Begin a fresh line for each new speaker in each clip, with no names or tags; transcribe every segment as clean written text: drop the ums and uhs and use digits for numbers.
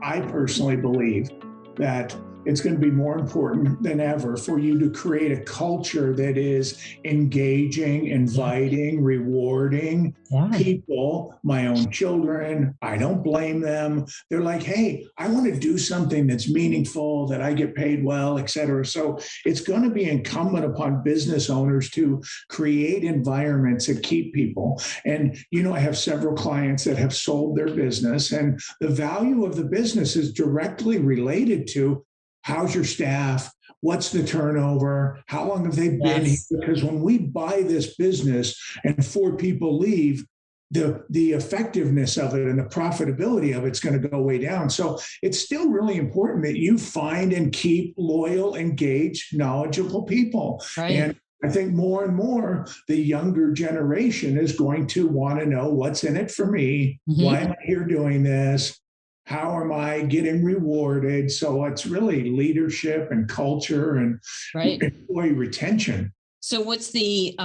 I personally believe that it's going to be more important than ever for you to create a culture that is engaging, inviting, rewarding people, my own children. I don't blame them. They're like, hey, I want to do something that's meaningful, that I get paid well, et cetera. So it's going to be incumbent upon business owners to create environments that keep people. And, I have several clients that have sold their business, and the value of the business is directly related to how's your staff? What's the turnover? How long have they been here? Because when we buy this business and 4 people leave, the effectiveness of it and the profitability of it's going to go way down. So it's still really important that you find and keep loyal, engaged, knowledgeable people.
Right.
And I think more and more the younger generation is going to want to know what's in it for me. Mm-hmm. Why am I here doing this? How am I getting rewarded? So it's really leadership and culture and employee retention.
So what's the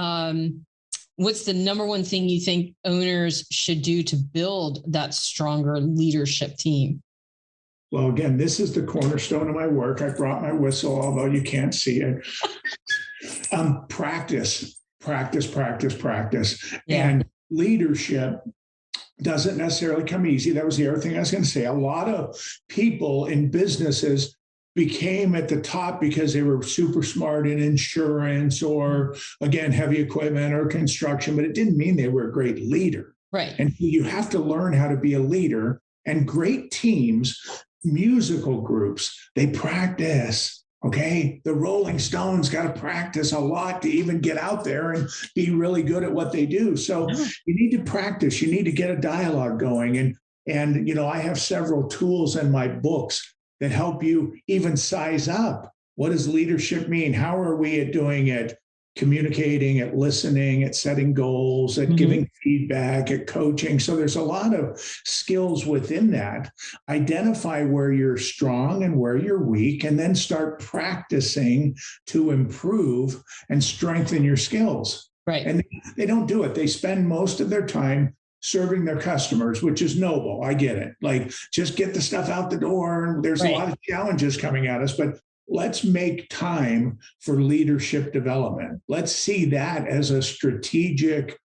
number one thing you think owners should do to build that stronger leadership team?
Well, again, this is the cornerstone of my work. I brought my whistle, although you can't see it. Practice.
Yeah.
And leadership doesn't necessarily come easy. That was the other thing I was going to say. A lot of people in businesses became at the top because they were super smart in insurance or, again, heavy equipment or construction, but it didn't mean they were a great leader.
Right.
And you have to learn how to be a leader. And great teams, musical groups, they practice. Okay, the Rolling Stones got to practice a lot to even get out there and be really good at what they do. So you need to practice. You need to get a dialogue going. And I have several tools in my books that help you even size up. What does leadership mean? How are we at doing it? Communicating, at listening, at setting goals, at giving feedback, at coaching. So there's a lot of skills within that. Identify where you're strong and where you're weak, and then start practicing to improve and strengthen your skills.
Right.
And they don't do it. They spend most of their time serving their customers, which is noble. I get it. Like, just get the stuff out the door. And there's a lot of challenges coming at us, but let's make time for leadership development. Let's see that as a strategic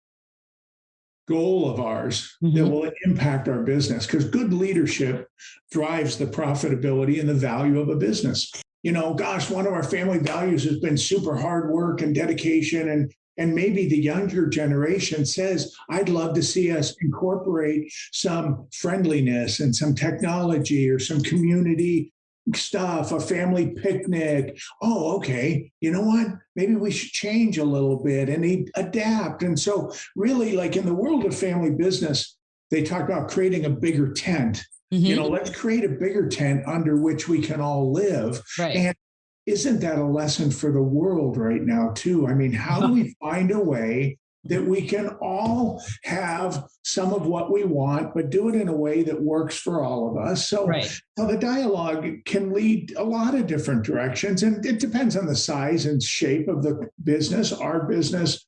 goal of ours that will impact our business, because good leadership drives the profitability and the value of a business. One of our family values has been super hard work and dedication. And maybe the younger generation says, I'd love to see us incorporate some friendliness and some technology or some community stuff, a family picnic. Oh, okay. You know what? Maybe we should change a little bit and adapt. And so really, like in the world of family business, they talk about creating a bigger tent. Let's create a bigger tent under which we can all live.
Right.
And isn't that a lesson for the world right now too? I mean, how do we find a way that we can all have some of what we want, but do it in a way that works for all of us? So the dialogue can lead a lot of different directions, and it depends on the size and shape of the business. Our business,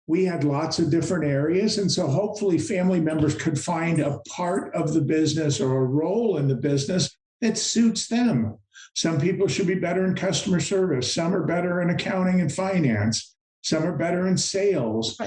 we had lots of different areas. And so hopefully family members could find a part of the business or a role in the business that suits them. Some people should be better in customer service. Some are better in accounting and finance. Some are better in sales,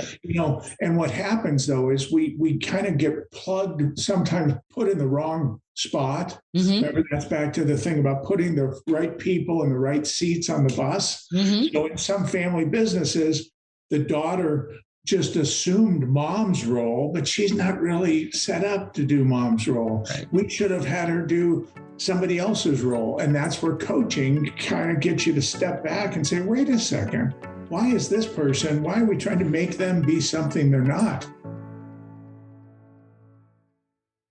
and what happens though is we kind of get plugged, sometimes put in the wrong spot. Remember, that's back to the thing about putting the right people in the right seats on the bus. So in some family businesses, the daughter just assumed mom's role, but she's not really set up to do mom's role. We should have had her do somebody else's role. And that's where coaching kind of gets you to step back and say, wait a second. Why is this person, why are we trying to make them be something they're not?